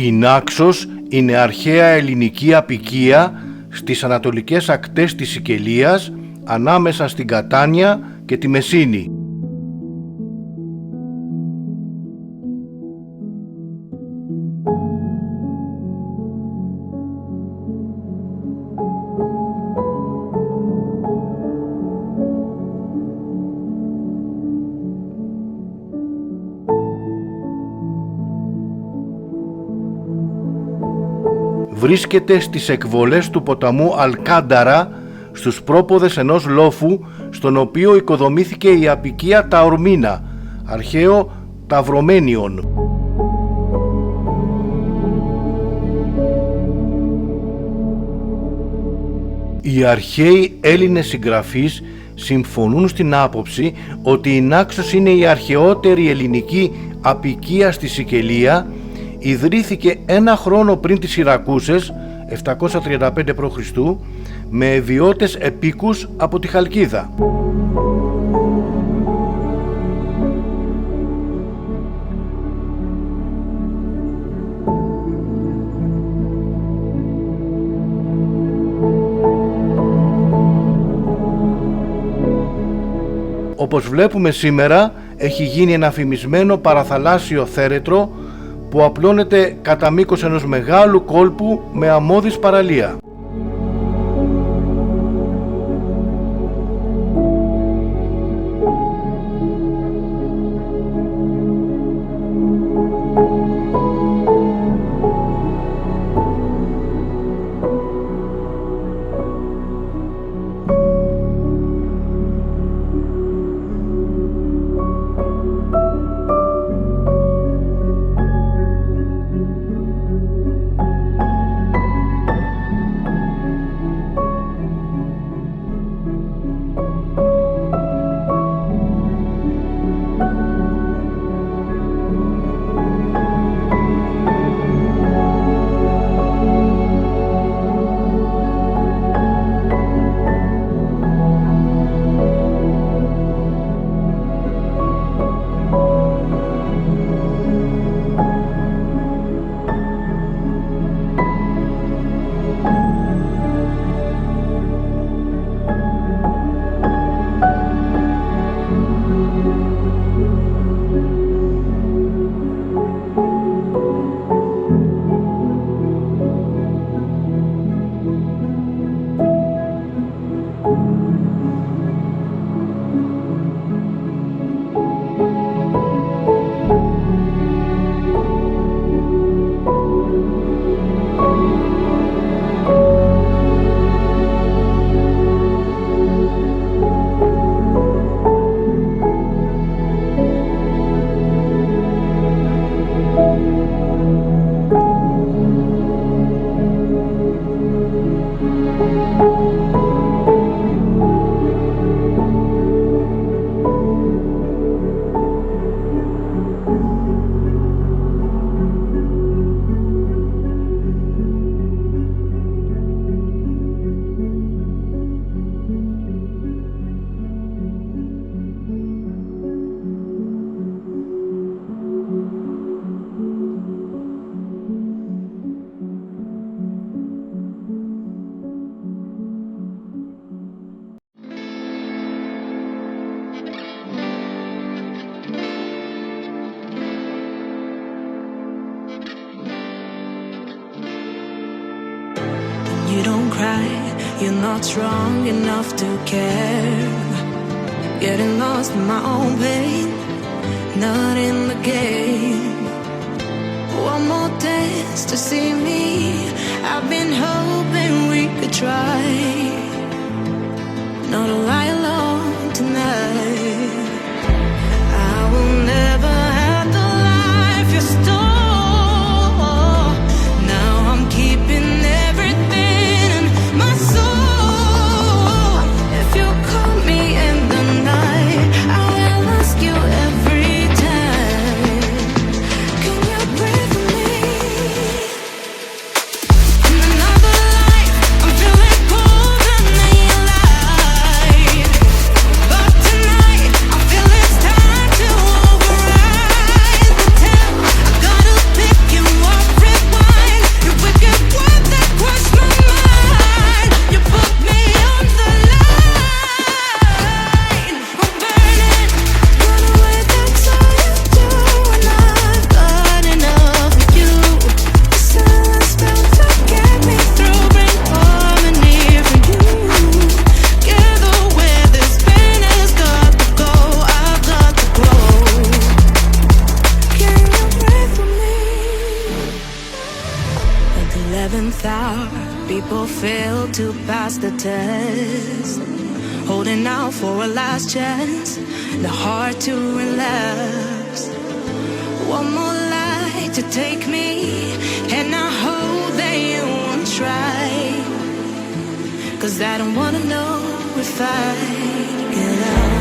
Η Νάξος είναι αρχαία ελληνική αποικία στις ανατολικές ακτές της Σικελίας, ανάμεσα στην Κατάνια και τη Μεσίνη. Βρίσκεται στις εκβολές του ποταμού Αλκάνταρα, στους πρόποδες ενός λόφου, στον οποίο οικοδομήθηκε η αποικία τα Ορμήνα, αρχαίο Ταυρομένιον. Οι αρχαίοι Έλληνες συγγραφείς συμφωνούν στην άποψη ότι η Νάξος είναι η αρχαιότερη ελληνική αποικία στη Σικελία. Ιδρύθηκε ένα χρόνο πριν τις Σιρακούσες, 735 π.Χ., με ευιώτες επίκους από τη Χαλκίδα. Όπως βλέπουμε σήμερα, έχει γίνει ένα φημισμένο παραθαλάσσιο θέρετρο που απλώνεται κατά μήκος ενός μεγάλου κόλπου με αμμώδης παραλία. You don't cry, you're not strong enough to care. Getting lost in my own pain, not in the game. One more test to see me, I've been hoping we could try. Not a lie alone tonight. I will never have the life you stole. Now I'm keeping everything in my soul. If you call me in the night, I will ask you every time. Can you pray for me? In another life, I'm feeling cold people fail to pass the test. Holding out for a last chance, the heart to relapse. One more light to take me, and I hope that you won't try. 'Cause I don't wanna know if I get out.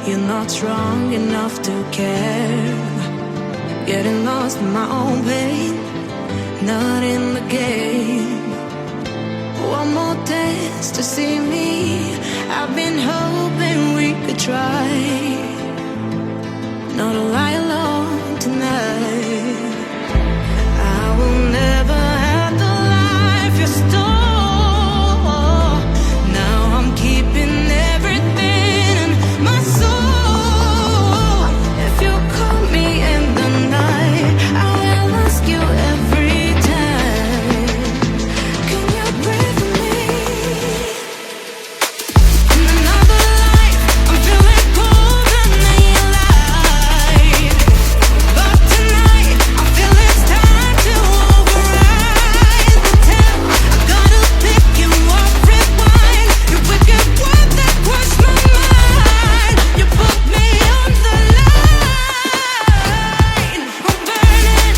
You're not strong enough to care. Getting lost in my own pain, not in the game. One more test to see me. I've been hoping we could try. Not to lie alone tonight. I will never have the life you stole. Now I'm keeping everything in my soul. If you call me in the night, I will ask you every time. Can you breathe for me? In another life, I'm feeling cold and alive. But tonight, I feel it's time to override the temp. I gotta pick you up, rewind. Your wicked word that crushed my mind. You put me on the line. I'm burning,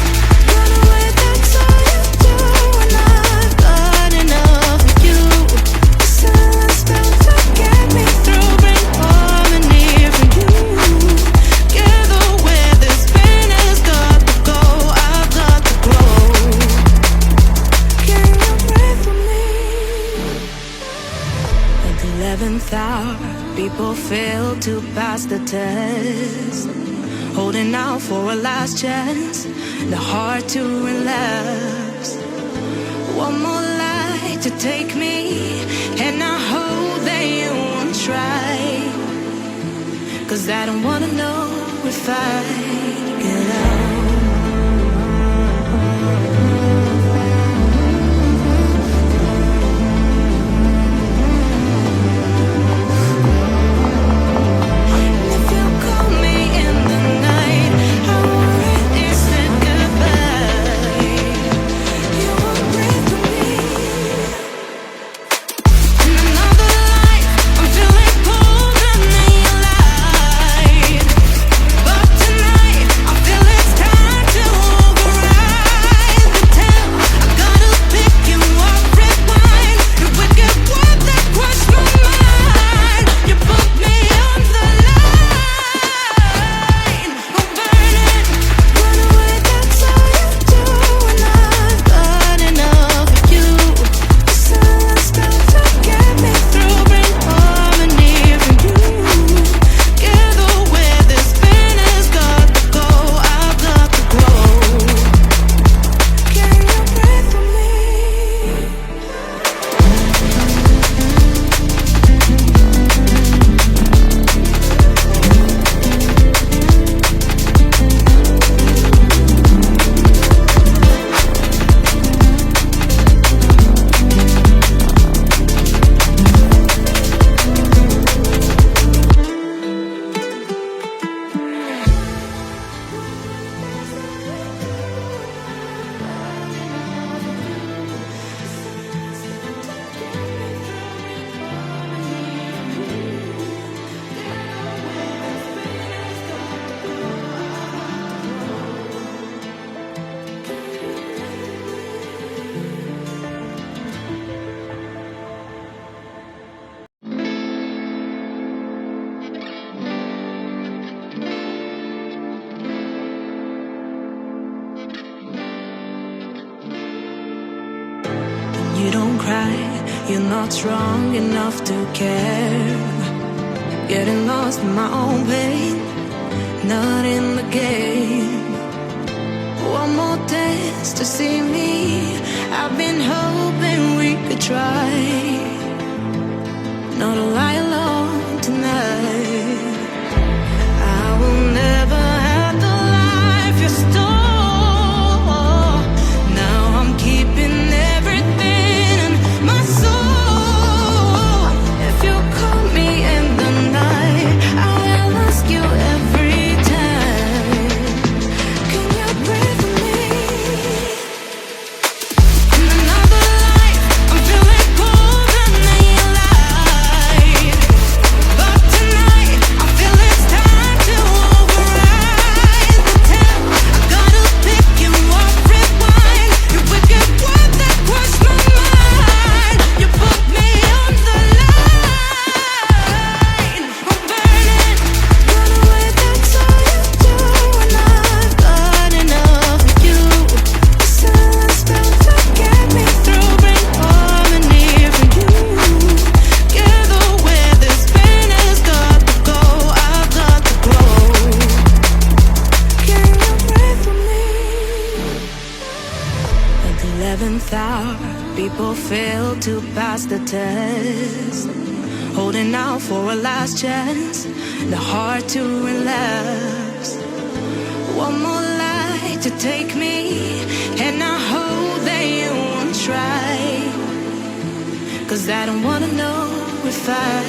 run away, that's all you do. And I've got enough of you. The silence felt to get me through, bring harmony for you. Together where this pain has got to go, I've got to grow. Can you pray for me? At the 11th hour, people fail to pass the test. Holding out for a last chance, the heart to relapse. One more light to take me, and I hope that you won't try. 'Cause I don't wanna know if I get out. If you call me in the night, I already said goodbye. You won't breathe for me. In another life, I'm feeling cold and alive. But tonight, You don't cry, you're not strong enough to care. Getting lost in my own pain, not in the game. One more dance to see me. I've been hoping we could try not to lie alone tonight. I will never have the life you stole. Now I'm keeping everything in my soul. If you call me in the night, I will ask you every time, can you breathe for me? In another life, I'm feeling cold and alive. But tonight, I feel it's time to override the temp. I gotta pick you up, rewind. Your wicked words that crossed my mind. You put me on the line. I'm burning, run away, that's all you do. And I've got enough of you. The silence spell to get me through, bring harmony for you. Together where this pain has got to go, I've got to grow. Can you pray for me? At the 11th hour, people fail to pass the test. Holding out for a last chance, the heart to relapse. One more light to take me, and I hope that you won't try. 'Cause I don't wanna know if I